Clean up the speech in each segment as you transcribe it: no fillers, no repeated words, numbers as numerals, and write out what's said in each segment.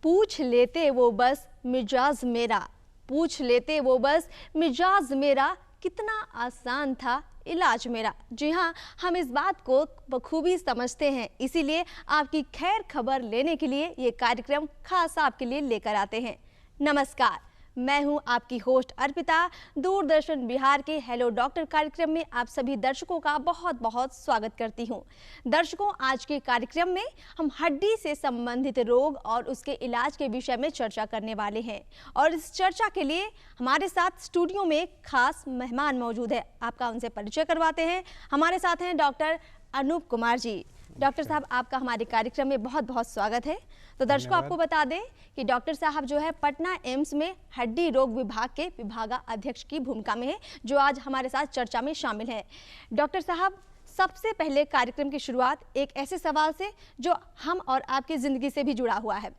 पूछ लेते वो बस मिजाज मेरा, पूछ लेते वो बस मिजाज मेरा, कितना आसान था इलाज मेरा। जी हाँ, हम इस बात को बखूबी समझते हैं, इसीलिए आपकी खैर खबर लेने के लिए ये कार्यक्रम खास आपके लिए लेकर आते हैं। नमस्कार, मैं हूं आपकी होस्ट अर्पिता। दूरदर्शन बिहार के हेलो डॉक्टर कार्यक्रम में आप सभी दर्शकों का बहुत बहुत स्वागत करती हूं। दर्शकों, आज के कार्यक्रम में हम हड्डी से संबंधित रोग और उसके इलाज के विषय में चर्चा करने वाले हैं और इस चर्चा के लिए हमारे साथ स्टूडियो में एक खास मेहमान मौजूद है। आपका उनसे परिचय करवाते हैं। हमारे साथ हैं डॉक्टर अनूप कुमार जी। डॉक्टर साहब, आपका हमारे कार्यक्रम में बहुत बहुत स्वागत है। तो दर्शकों, आपको बता दें कि डॉक्टर साहब जो है पटना एम्स में हड्डी रोग विभाग के विभागाध्यक्ष की भूमिका में है, जो आज हमारे साथ चर्चा में शामिल है। डॉक्टर साहब, सबसे पहले कार्यक्रम की शुरुआत एक ऐसे सवाल से जो हम और आपकी ज़िंदगी से भी जुड़ा हुआ है।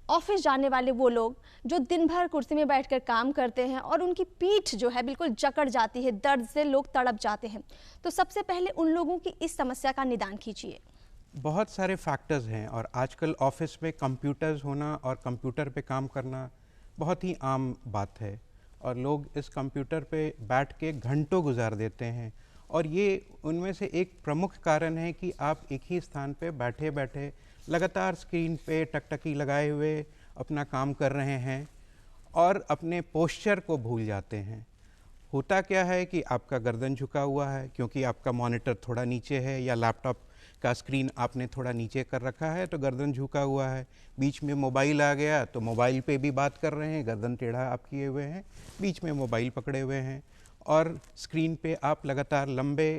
ऑफिस जाने वाले वो लोग जो दिन भर कुर्सी में बैठकर काम करते हैं और उनकी पीठ जो है बिल्कुल जकड़ जाती है, दर्द से लोग तड़प जाते हैं, तो सबसे पहले उन लोगों की इस समस्या का निदान कीजिए। बहुत सारे फैक्टर्स हैं और आजकल ऑफिस में कंप्यूटर्स होना और कंप्यूटर पे काम करना बहुत ही आम बात है और लोग इस कंप्यूटर पे बैठ के घंटों गुजार देते हैं और ये उनमें से एक प्रमुख कारण है कि आप एक ही स्थान पे बैठे बैठे लगातार स्क्रीन पे टकटकी लगाए हुए अपना काम कर रहे हैं और अपने पोस्चर को भूल जाते हैं। होता क्या है कि आपका गर्दन झुका हुआ है क्योंकि आपका मॉनिटर थोड़ा नीचे है या लैपटॉप का स्क्रीन आपने थोड़ा नीचे कर रखा है तो गर्दन झुका हुआ है। बीच में मोबाइल आ गया तो मोबाइल पे भी बात कर रहे हैं, गर्दन टेढ़ा आप किए हुए हैं, बीच में मोबाइल पकड़े हुए हैं और स्क्रीन पे आप लगातार लंबे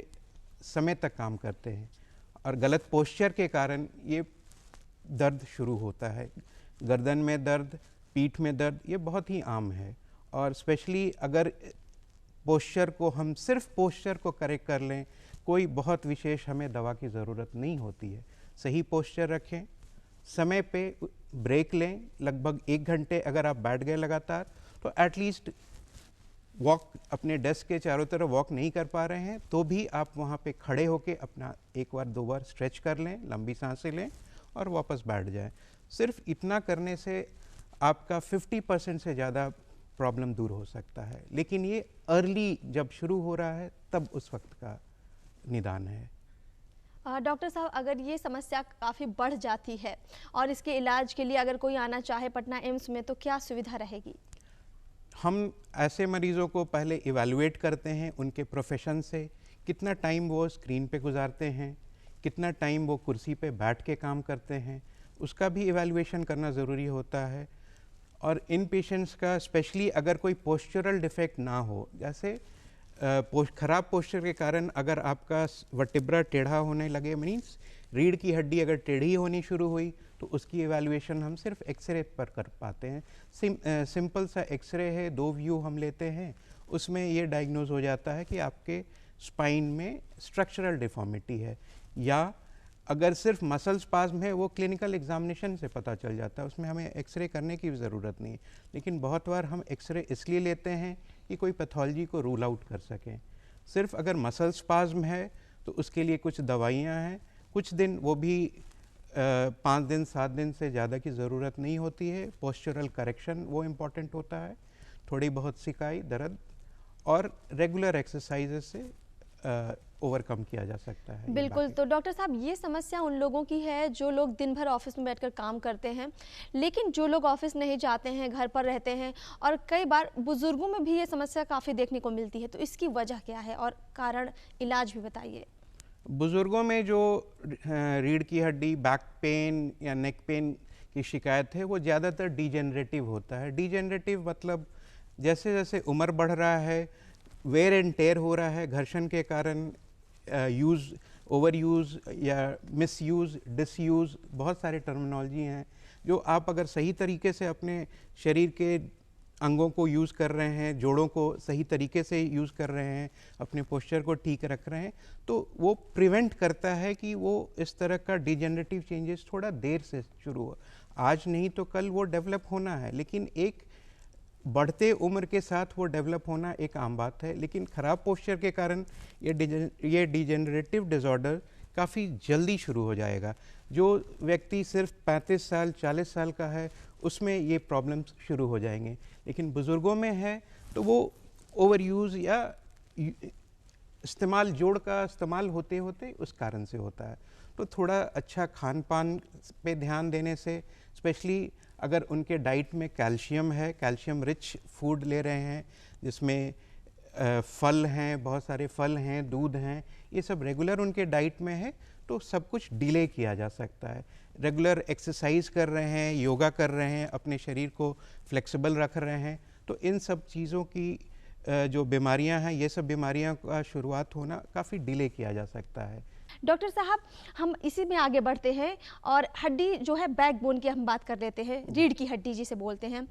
समय तक काम करते हैं और गलत पोस्चर के कारण ये दर्द शुरू होता है। गर्दन में दर्द, पीठ में दर्द, ये बहुत ही आम है और स्पेशली अगर पोस्चर को हम सिर्फ पोस्चर को करेक्ट कर लें, कोई बहुत विशेष हमें दवा की ज़रूरत नहीं होती है। सही पोस्चर रखें, समय पे ब्रेक लें, लगभग 1 घंटे अगर आप बैठ गए लगातार तो एटलीस्ट वॉक, अपने डेस्क के चारों तरफ वॉक नहीं कर पा रहे हैं तो भी आप वहाँ पे खड़े होके अपना 1 बार 2 बार स्ट्रेच कर लें, लंबी सांसें लें और वापस बैठ जाएं। सिर्फ इतना करने से आपका 50% से ज़्यादा प्रॉब्लम दूर हो सकता है, लेकिन ये अर्ली जब शुरू हो रहा है तब उस वक्त का निदान है। डॉक्टर साहब, अगर ये समस्या काफ़ी बढ़ जाती है और इसके इलाज के लिए अगर कोई आना चाहे पटना एम्स में तो क्या सुविधा रहेगी? हम ऐसे मरीज़ों को इवैल्यूएट इवैल्यूएट करते हैं उनके प्रोफेशन से, कितना टाइम वो स्क्रीन पे गुजारते हैं, कितना टाइम वो कुर्सी पे बैठ के काम करते हैं, उसका भी इवैल्यूएशन करना ज़रूरी होता है। और इन पेशेंट्स का स्पेशली अगर कोई पोस्चरल डिफेक्ट ना हो, जैसे खराब पोस्चर के कारण अगर आपका वर्टिब्रा टेढ़ा होने लगे, मीन्स रीढ़ की हड्डी अगर टेढ़ी होनी शुरू हुई तो उसकी इवैल्यूएशन हम सिर्फ एक्सरे पर कर पाते हैं। सिंपल सा एक्सरे है, 2 व्यू हम लेते हैं, उसमें ये डायग्नोज हो जाता है कि आपके स्पाइन में स्ट्रक्चरल डिफॉर्मिटी है, या अगर सिर्फ मसल स्पाज्म है वो क्लिनिकल एग्जामिनेशन से पता चल जाता है, उसमें हमें एक्सरे करने की भी ज़रूरत नहीं। लेकिन बहुत बार हम एक्सरे इसलिए लेते हैं कि कोई पैथोलॉजी को रूल आउट कर सकें। सिर्फ अगर मसल स्पाज्म है तो उसके लिए कुछ दवाइयाँ हैं, कुछ दिन, वो भी 5 दिन 7 दिन से ज़्यादा की ज़रूरत नहीं होती है। पोस्चरल करेक्शन वो इम्पॉर्टेंट होता है, थोड़ी बहुत सिकाई, दर्द और रेगुलर एक्सरसाइज से ओवरकम किया जा सकता है। बिल्कुल। तो डॉक्टर साहब, ये समस्या उन लोगों की है जो लोग दिन भर ऑफिस में बैठकर काम करते हैं, लेकिन जो लोग ऑफिस नहीं जाते हैं, घर पर रहते हैं, और कई बार बुजुर्गों में भी ये समस्या काफ़ी देखने को मिलती है, तो इसकी वजह क्या है और कारण, इलाज भी बताइए। बुजुर्गों में जो रीढ़ की हड्डी, बैक पेन या नेक पेन की शिकायत है वो ज़्यादातर डिजेनरेटिव होता है। डिजेनरेटिव मतलब जैसे जैसे उम्र बढ़ रहा है, वेयर एंड टेयर हो रहा है, घर्षण के कारण, यूज़, ओवर यूज़ या मिस यूज़, डिसयूज़, बहुत सारे टर्मिनोलॉजी हैं जो आप अगर सही तरीके से अपने शरीर के अंगों को यूज़ कर रहे हैं, जोड़ों को सही तरीके से यूज़ कर रहे हैं, अपने पोस्चर को ठीक रख रहे हैं, तो वो प्रिवेंट करता है कि वो इस तरह का डिजेनरेटिव चेंजेस थोड़ा देर से शुरू हो। आज नहीं तो कल वो डेवलप होना है, लेकिन एक बढ़ते उम्र के साथ वो डेवलप होना एक आम बात है। लेकिन ख़राब पोस्चर के कारण ये डिजेनरेटिव डिसऑर्डर काफ़ी जल्दी शुरू हो जाएगा। जो व्यक्ति सिर्फ 35 साल 40 साल का है उसमें ये प्रॉब्लम्स शुरू हो जाएंगे। लेकिन बुज़ुर्गों में है तो वो ओवर यूज़ या इस्तेमाल, जोड़ का इस्तेमाल होते होते उस कारण से होता है। तो थोड़ा अच्छा खान पान पे ध्यान देने से, स्पेशली अगर उनके डाइट में कैल्शियम है, कैल्शियम रिच फूड ले रहे हैं जिसमें फल हैं, बहुत सारे फल हैं, दूध हैं, ये सब रेगुलर उनके डाइट में है, तो सब कुछ डिले किया जा सकता है। रेगुलर एक्सरसाइज कर रहे हैं, योगा कर रहे हैं, अपने शरीर को फ्लेक्सिबल रख रहे हैं, तो इन सब चीज़ों की जो बीमारियां हैं, ये सब बीमारियां का शुरुआत होना काफ़ी डिले किया जा सकता है। डॉक्टर साहब, हम इसी में आगे बढ़ते हैं और हड्डी जो है बैकबोन की हम बात कर लेते हैं, रीढ़ की हड्डी जिसे बोलते हैं,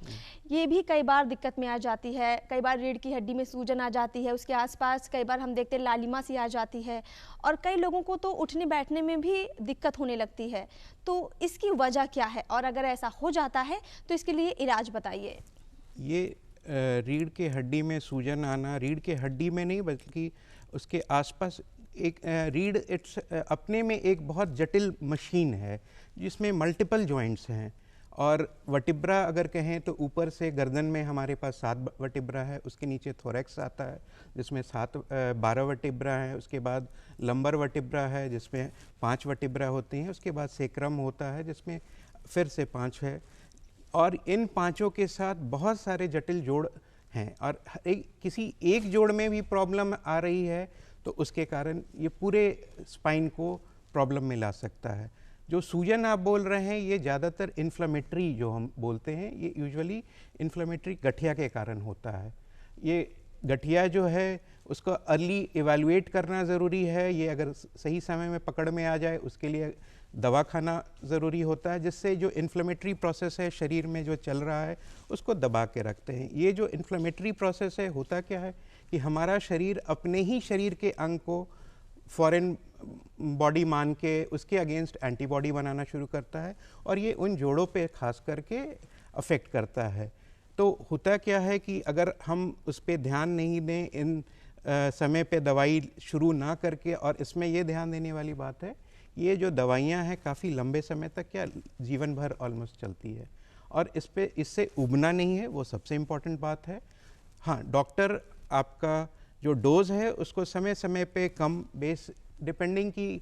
ये भी कई बार दिक्कत में आ जाती है। कई बार रीढ़ की हड्डी में सूजन आ जाती है, उसके आसपास कई बार हम देखते हैं लालिमा सी आ जाती है और कई लोगों को तो उठने बैठने में भी दिक्कत होने लगती है। तो इसकी वजह क्या है और अगर ऐसा हो जाता है तो इसके लिए इलाज बताइए। ये रीढ़ के हड्डी में सूजन आना, रीढ़ के हड्डी में नहीं बल्कि उसके आसपास एक रीढ़ इट्स अपने में एक बहुत जटिल मशीन है जिसमें मल्टीपल जॉइंट्स हैं। और वर्टिब्रा अगर कहें तो ऊपर से गर्दन में हमारे पास 7 वर्टिब्रा है, उसके नीचे थोरैक्स आता है जिसमें 12 वर्टिब्रा है, उसके बाद लंबर वर्टिब्रा है जिसमें 5 वर्टिब्रा होती हैं, उसके बाद सेक्रम होता है जिसमें फिर से 5 है, और इन पांचों के साथ बहुत सारे जटिल जोड़ हैं। और किसी एक जोड़ में भी प्रॉब्लम आ रही है तो उसके कारण ये पूरे स्पाइन को प्रॉब्लम में ला सकता है। जो सूजन आप बोल रहे हैं ये ज़्यादातर इन्फ्लेमेटरी जो हम बोलते हैं, ये यूजुअली इन्फ्लेमेटरी गठिया के कारण होता है। ये गठिया जो है उसको अर्ली इवैल्यूएट करना ज़रूरी है। ये अगर सही समय में पकड़ में आ जाए उसके लिए दवा खाना ज़रूरी होता है, जिससे जो इन्फ्लेमेटरी प्रोसेस है शरीर में जो चल रहा है उसको दबा के रखते हैं। ये जो इन्फ्लेमेटरी प्रोसेस है, होता क्या है कि हमारा शरीर अपने ही शरीर के अंग को फॉरेन बॉडी मान के उसके अगेंस्ट एंटीबॉडी बनाना शुरू करता है और ये उन जोड़ों पे खास करके अफेक्ट करता है। तो होता क्या है कि अगर हम उस पर ध्यान नहीं दें, इन समय पे दवाई शुरू ना करके, और इसमें ये ध्यान देने वाली बात है ये जो दवाइयाँ हैं काफ़ी लंबे समय तक, क्या जीवन भर ऑलमोस्ट चलती है, और इससे उबना नहीं है, वो सबसे इम्पॉर्टेंट बात है। हाँ, डॉक्टर आपका जो डोज है उसको समय समय पे कम बेस डिपेंडिंग कि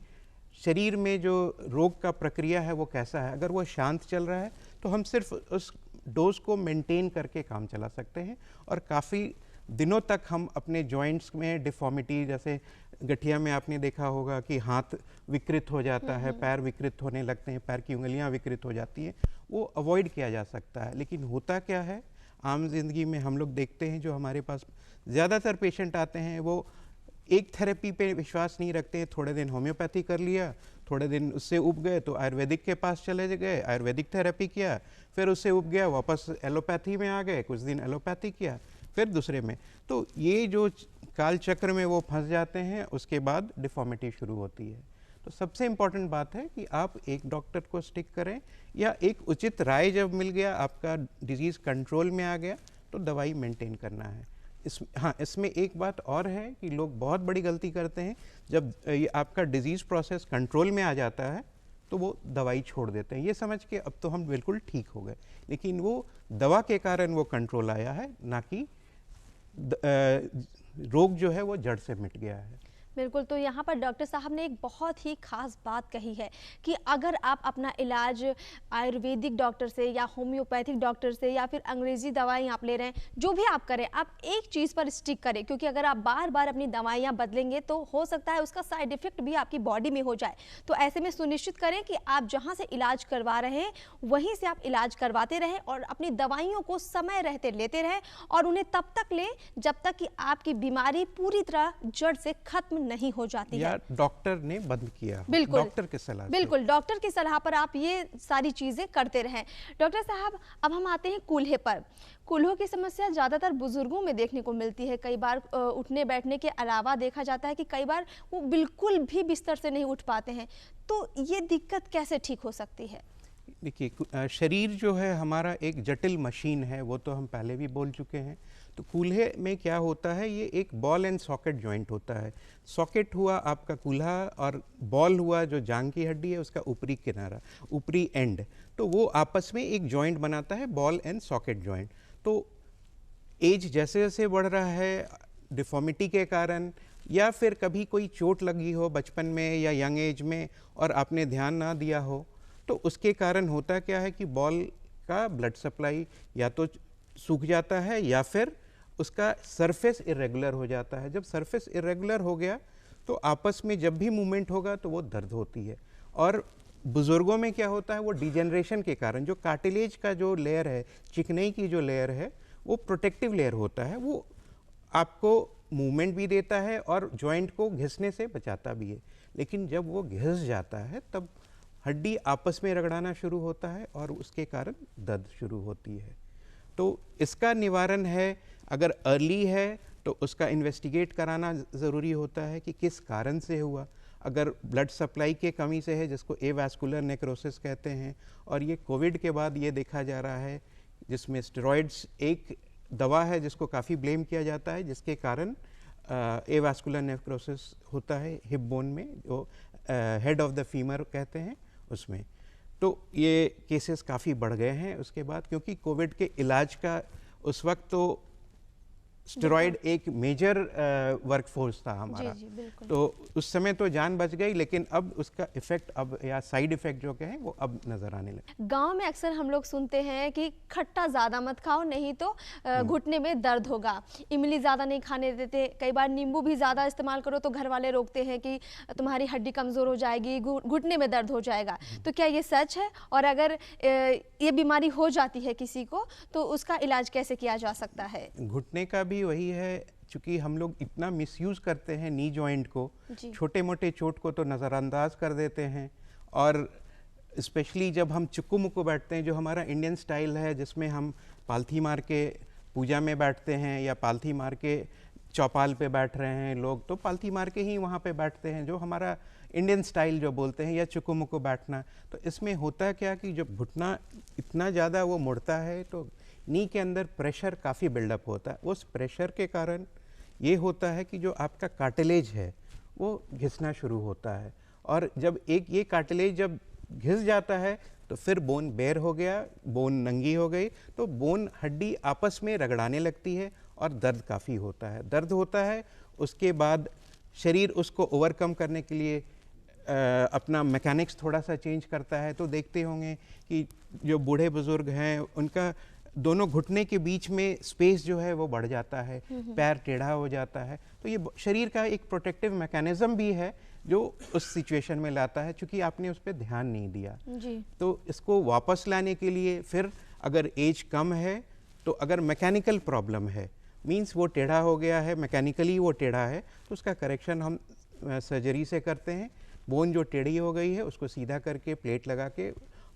शरीर में जो रोग का प्रक्रिया है वो कैसा है। अगर वो शांत चल रहा है तो हम सिर्फ उस डोज को मेंटेन करके काम चला सकते हैं और काफ़ी दिनों तक हम अपने जॉइंट्स में डिफॉर्मिटी, जैसे गठिया में आपने देखा होगा कि हाथ विकृत हो जाता है, पैर विकृत होने लगते हैं, पैर की उंगलियां विकृत हो जाती हैं, वो अवॉइड किया जा सकता है। लेकिन होता क्या है, आम जिंदगी में हम लोग देखते हैं जो हमारे पास ज़्यादातर पेशेंट आते हैं वो एक थेरेपी पे विश्वास नहीं रखते हैं। थोड़े दिन होम्योपैथी कर लिया, थोड़े दिन उससे उब गए तो आयुर्वेदिक के पास चले गए, आयुर्वेदिक थेरेपी किया, फिर उससे उब गया वापस एलोपैथी में आ गए, कुछ दिन एलोपैथी किया, फिर दूसरे में। तो ये जो काल चक्र में वो फंस जाते हैं, उसके बाद डिफॉर्मिटी शुरू होती है। तो सबसे इम्पॉर्टेंट बात है कि आप एक डॉक्टर को स्टिक करें, या एक उचित राय जब मिल गया, आपका डिजीज़ कंट्रोल में आ गया, तो दवाई मेंटेन करना है। इसमें एक बात और है कि लोग बहुत बड़ी गलती करते हैं, जब ये आपका डिजीज़ प्रोसेस कंट्रोल में आ जाता है तो वो दवाई छोड़ देते हैं, ये समझ के अब तो हम बिल्कुल ठीक हो गए, लेकिन वो दवा के कारण वो कंट्रोल आया है, ना कि रोग जो है वो जड़ से मिट गया है। बिल्कुल। तो यहाँ पर डॉक्टर साहब ने एक बहुत ही खास बात कही है कि अगर आप अपना इलाज आयुर्वेदिक डॉक्टर से या होम्योपैथिक डॉक्टर से या फिर अंग्रेजी दवाई आप ले रहे हैं, जो भी आप करें, आप एक चीज़ पर स्टिक करें, क्योंकि अगर आप बार बार अपनी दवाइयाँ बदलेंगे तो हो सकता है उसका साइड इफेक्ट भी आपकी बॉडी में हो जाए। तो ऐसे में सुनिश्चित करें कि आप जहाँ से इलाज करवा रहे हैं वहीं से आप इलाज करवाते रहें और अपनी दवाइयों को समय रहते लेते रहें, और उन्हें तब तक लें जब तक कि आपकी बीमारी पूरी तरह जड़ से खत्म नहीं हो जाती या है। डॉक्टर ने बंद किया, बिल्कुल डॉक्टर की सलाह से। बिल्कुल, डॉक्टर की सलाह पर आप ये सारी चीजें करते रहें। डॉक्टर साहब, अब हम आते हैं कूल्हे पर। कूल्हों की समस्या ज्यादातर बुजुर्गों में देखने को मिलती है। कई बार उठने बैठने के अलावा देखा जाता है कि कई बार वो बिल्कुल भी बिस्तर से नहीं उठ पाते हैं। तो ये दिक्कत कैसे ठीक हो सकती है? देखिए, शरीर जो है हमारा एक जटिल मशीन है, वो तो हम पहले भी बोल चुके हैं। तो कूल्हे में क्या होता है, ये एक बॉल एंड सॉकेट जॉइंट होता है। सॉकेट हुआ आपका कूल्हा और बॉल हुआ जो जांग की हड्डी है उसका ऊपरी किनारा, ऊपरी एंड, तो वो आपस में एक जॉइंट बनाता है, बॉल एंड सॉकेट जॉइंट। तो एज जैसे जैसे बढ़ रहा है डिफॉर्मिटी के कारण, या फिर कभी कोई चोट लगी हो बचपन में या यंग एज में और आपने ध्यान ना दिया हो, तो उसके कारण होता क्या है कि बॉल का ब्लड सप्लाई या तो सूख जाता है या फिर उसका सरफेस इरेगुलर हो जाता है। जब सरफेस इरेगुलर हो गया तो आपस में जब भी मूवमेंट होगा तो वो दर्द होती है। और बुज़ुर्गों में क्या होता है, वो डिजेनरेशन के कारण जो कार्टिलेज का जो लेयर है, चिकनाई की जो लेयर है, वो प्रोटेक्टिव लेयर होता है, वो आपको मूवमेंट भी देता है और जॉइंट को घिसने से बचाता भी है। लेकिन जब वो घिस जाता है तब हड्डी आपस में रगड़ाना शुरू होता है और उसके कारण दर्द शुरू होती है। तो इसका निवारण है, अगर अर्ली है तो उसका इन्वेस्टिगेट कराना ज़रूरी होता है कि किस कारण से हुआ। अगर ब्लड सप्लाई के कमी से है, जिसको एवास्कुलर नेक्रोसिस कहते हैं, और ये कोविड के बाद ये देखा जा रहा है, जिसमें स्टेरॉइड्स एक दवा है जिसको काफ़ी ब्लेम किया जाता है, जिसके कारण एवास्कुलर नेक्रोसिस होता है हिप बोन में, जो हेड ऑफ द फीमर कहते हैं उसमें। तो ये केसेस काफ़ी बढ़ गए हैं उसके बाद, क्योंकि कोविड के इलाज का उस वक्त तो स्टेरॉइड एक मेजर वर्कफोर्स था हमारा। जी, तो उस समय तो जान बच गई, लेकिन अब उसका इफेक्ट अब या साइड इफेक्ट जो कहें वो अब नजर आने लगे। गांव में अक्सर हम लोग सुनते हैं कि खट्टा ज़्यादा मत खाओ, नहीं तो घुटने में दर्द होगा। इमली ज़्यादा नहीं खाने देते, कई बार नींबू भी ज़्यादा इस्तेमाल करो तो घर वाले रोकते हैं कि तुम्हारी हड्डी कमज़ोर हो जाएगी, घुटने में दर्द हो जाएगा। तो क्या ये सच है? और अगर ये बीमारी हो जाती है किसी को तो उसका इलाज कैसे किया जा सकता है? घुटने का भी वही है, चूंकि हम लोग इतना मिसयूज़ करते हैं नी जॉइंट को, छोटे मोटे चोट को तो नज़रअंदाज कर देते हैं। और स्पेशली जब हम चुक्कू मुक्कू बैठते हैं, जो हमारा इंडियन स्टाइल है, जिसमें हम पालथी मार के पूजा में बैठते हैं या पालथी मार के चौपाल पे बैठ रहे हैं लोग, तो पालथी मार के ही वहाँ पे बैठते हैं, जो हमारा इंडियन स्टाइल जो बोलते हैं, या चुक्कू मुक्कू बैठना। तो इसमें होता क्या कि जब घुटना इतना ज़्यादा वो मुड़ता है तो नी के अंदर प्रेशर काफ़ी बिल्डअप होता है। उस प्रेशर के कारण ये होता है कि जो आपका कार्टिलेज है वो घिसना शुरू होता है, और जब एक ये कार्टिलेज जब घिस जाता है तो फिर बोन बेयर हो गया, बोन नंगी हो गई, तो बोन हड्डी आपस में रगड़ाने लगती है और दर्द काफ़ी होता है। दर्द होता है, उसके बाद शरीर उसको ओवरकम करने के लिए अपना मैकेनिक्स थोड़ा सा चेंज करता है। तो देखते होंगे कि जो बूढ़े बुजुर्ग हैं उनका दोनों घुटने के बीच में स्पेस जो है वो बढ़ जाता है, पैर टेढ़ा हो जाता है। तो ये शरीर का एक प्रोटेक्टिव मैकेनिज्म भी है जो उस सिचुएशन में लाता है, क्योंकि आपने उस पर ध्यान नहीं दिया जी। तो इसको वापस लाने के लिए फिर अगर एज कम है, तो अगर मैकेनिकल प्रॉब्लम है, मींस वो टेढ़ा हो गया है, मैकेनिकली वो टेढ़ा है, तो उसका करेक्शन हम सर्जरी से करते हैं। बोन जो टेढ़ी हो गई है उसको सीधा करके प्लेट लगा के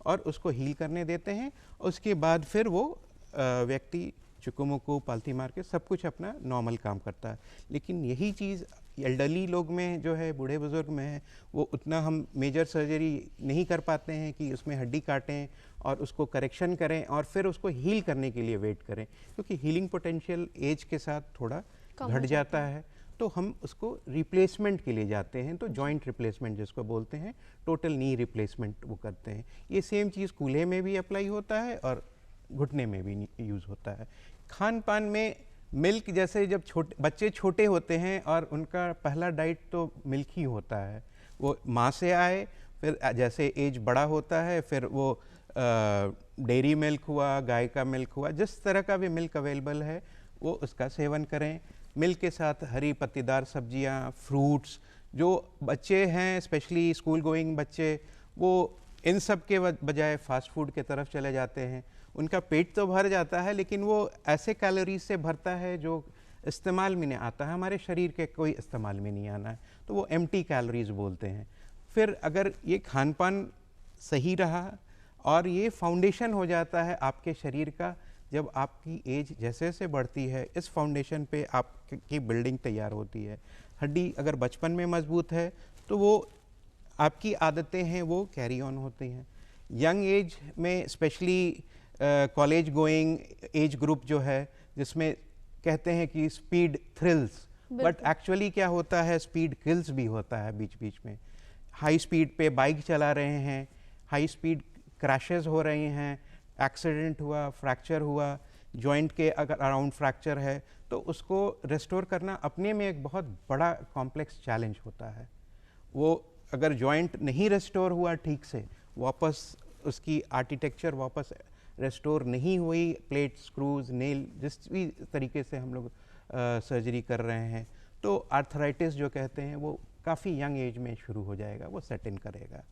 और उसको हील करने देते हैं। उसके बाद फिर वो व्यक्ति चुक्कू मुक्कू पालथी मार के सब कुछ अपना नॉर्मल काम करता है। लेकिन यही चीज़ एल्डरली लोग में जो है, बूढ़े बुजुर्ग में है, वो उतना हम मेजर सर्जरी नहीं कर पाते हैं कि उसमें हड्डी काटें और उसको करेक्शन करें और फिर उसको हील करने के लिए वेट करें, क्योंकि हीलिंग पोटेंशियल एज के साथ थोड़ा घट जाता है। तो हम उसको रिप्लेसमेंट के लिए जाते हैं, तो जॉइंट रिप्लेसमेंट जिसको बोलते हैं, टोटल नी रिप्लेसमेंट वो करते हैं। ये सेम चीज़ कूल्हे में भी अप्लाई होता है और घुटने में भी यूज़ होता है। खान पान में मिल्क, जैसे जब बच्चे छोटे होते हैं और उनका पहला डाइट तो मिल्क ही होता है, वो माँ से आए, फिर जैसे एज बड़ा होता है फिर वो डेयरी मिल्क हुआ, गाय का मिल्क हुआ, जिस तरह का भी मिल्क अवेलेबल है वो उसका सेवन करें। मिल्क के साथ हरी पत्तीदार सब्जियां, फ्रूट्स, जो बच्चे हैं स्पेशली स्कूल गोइंग बच्चे, वो इन सब के बजाय फास्ट फूड के तरफ चले जाते हैं। उनका पेट तो भर जाता है लेकिन वो ऐसे कैलोरीज से भरता है जो इस्तेमाल में नहीं आता है, हमारे शरीर के कोई इस्तेमाल में नहीं आना है, तो वो एम्प्टी कैलोरीज बोलते हैं। फिर अगर ये खान पान सही रहा और ये फाउंडेशन हो जाता है आपके शरीर का, जब आपकी एज जैसे जैसे बढ़ती है इस फाउंडेशन पे आपकी बिल्डिंग तैयार होती है। हड्डी अगर बचपन में मजबूत है तो वो आपकी आदतें हैं वो कैरी ऑन होती हैं। यंग एज में specially college going age group जो है, जिसमें कहते हैं कि स्पीड थ्रिल्स, बट एक्चुअली क्या होता है, स्पीड किल्स भी होता है बीच बीच में। हाई स्पीड पे बाइक चला रहे हैं, हाई स्पीड क्रैशेस हो रही हैं, एक्सीडेंट हुआ, फ्रैक्चर हुआ, जॉइंट के अगर अराउंड फ्रैक्चर है तो उसको रेस्टोर करना अपने में एक बहुत बड़ा कॉम्प्लेक्स चैलेंज होता है। वो अगर जॉइंट नहीं रेस्टोर हुआ ठीक से, वापस उसकी आर्किटेक्चर वापस रेस्टोर नहीं हुई, प्लेट, स्क्रूज, नेल, जिस भी तरीके से हम लोग सर्जरी कर रहे हैं, तो आर्थराइटिस जो कहते हैं वो काफ़ी यंग एज में शुरू हो जाएगा, वो सेट इन करेगा।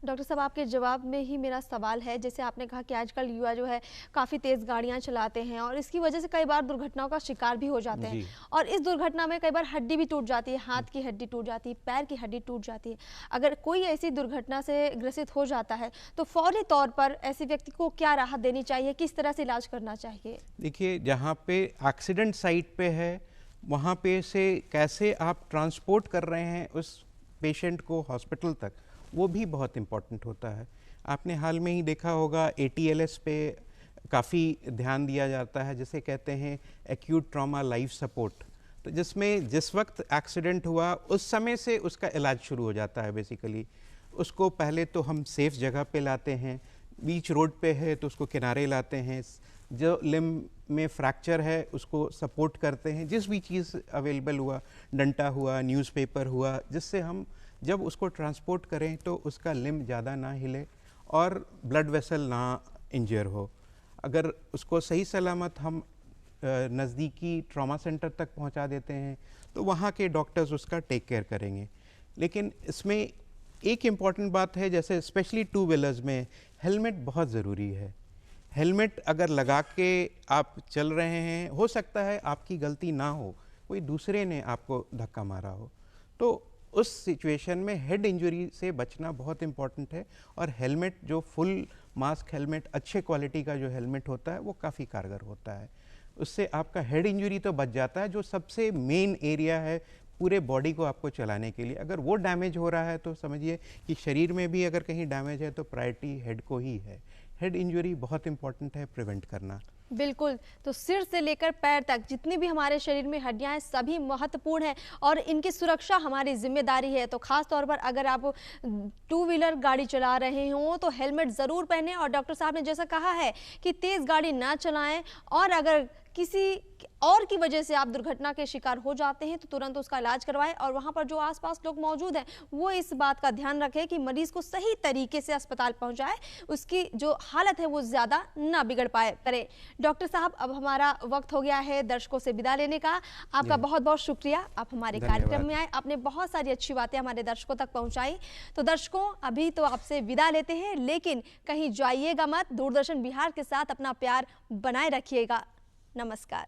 डॉक्टर साहब, आपके जवाब में ही मेरा सवाल है, जैसे आपने कहा कि आजकल युवा जो है काफ़ी तेज़ गाड़ियां चलाते हैं और इसकी वजह से कई बार दुर्घटनाओं का शिकार भी हो जाते हैं, और इस दुर्घटना में कई बार हड्डी भी टूट जाती है, हाथ की हड्डी टूट जाती है, पैर की हड्डी टूट जाती है। अगर कोई ऐसी दुर्घटना से ग्रसित हो जाता है तो फौरी तौर पर ऐसे व्यक्ति को क्या राहत देनी चाहिए, किस तरह से इलाज करना चाहिए? देखिए, जहाँ पे एक्सीडेंट साइट पे है वहाँ पे से कैसे आप ट्रांसपोर्ट कर रहे हैं उस पेशेंट को हॉस्पिटल तक, वो भी बहुत इम्पोर्टेंट होता है। आपने हाल में ही देखा होगा ATLS पे काफ़ी ध्यान दिया जाता है, जिसे कहते हैं एक्यूट ट्रॉमा लाइफ सपोर्ट, तो जिसमें जिस वक्त एक्सीडेंट हुआ उस समय से उसका इलाज शुरू हो जाता है। बेसिकली उसको पहले तो हम सेफ जगह पे लाते हैं, बीच रोड पे है तो उसको किनारे लाते हैं, जो लिम्ब में फ्रैक्चर है उसको सपोर्ट करते हैं, जिस भी चीज़ अवेलेबल हुआ, डंटा हुआ, न्यूज़पेपर हुआ, जिससे हम जब उसको ट्रांसपोर्ट करें तो उसका लिम्ब ज़्यादा ना हिले और ब्लड वेसल ना इंजर हो। अगर उसको सही सलामत हम नज़दीकी ट्रॉमा सेंटर तक पहुंचा देते हैं तो वहाँ के डॉक्टर्स उसका टेक केयर करेंगे। लेकिन इसमें एक इम्पॉर्टेंट बात है, जैसे स्पेशली टू व्हीलर्स में हेलमेट बहुत ज़रूरी है। हेलमेट अगर लगा के आप चल रहे हैं, हो सकता है आपकी गलती ना हो, कोई दूसरे ने आपको धक्का मारा हो, तो उस सिचुएशन में हेड इंजरी से बचना बहुत इम्पॉर्टेंट है। और हेलमेट, जो फुल मास्क हेलमेट, अच्छे क्वालिटी का जो हेलमेट होता है वो काफ़ी कारगर होता है। उससे आपका हेड इंजरी तो बच जाता है, जो सबसे मेन एरिया है पूरे बॉडी को आपको चलाने के लिए। अगर वो डैमेज हो रहा है तो समझिए कि शरीर में भी अगर कहीं डैमेज है तो प्रायोरिटी हेड को ही है। हेड इंजरी बहुत इंपॉर्टेंट है प्रिवेंट करना। बिल्कुल, तो सिर से लेकर पैर तक जितनी भी हमारे शरीर में हड्डियां हैं सभी महत्वपूर्ण हैं और इनकी सुरक्षा हमारी जिम्मेदारी है। तो खास तौर पर अगर आप टू व्हीलर गाड़ी चला रहे हो तो हेलमेट ज़रूर पहनें, और डॉक्टर साहब ने जैसा कहा है कि तेज़ गाड़ी ना चलाएं, और अगर किसी और की वजह से आप दुर्घटना के शिकार हो जाते हैं तो तुरंत उसका इलाज करवाएं, और वहां पर जो आसपास लोग मौजूद हैं वो इस बात का ध्यान रखें कि मरीज को सही तरीके से अस्पताल पहुंचाए, उसकी जो हालत है वो ज़्यादा ना बिगड़ पाए करें। डॉक्टर साहब, अब हमारा वक्त हो गया है दर्शकों से विदा लेने का। आपका बहुत बहुत शुक्रिया, आप हमारे कार्यक्रम में आए, आपने बहुत सारी अच्छी बातें हमारे दर्शकों तक पहुँचाई। तो दर्शकों, अभी तो आपसे विदा लेते हैं, लेकिन कहीं जाइएगा मत, दूरदर्शन बिहार के साथ अपना प्यार बनाए रखिएगा। नमस्कार।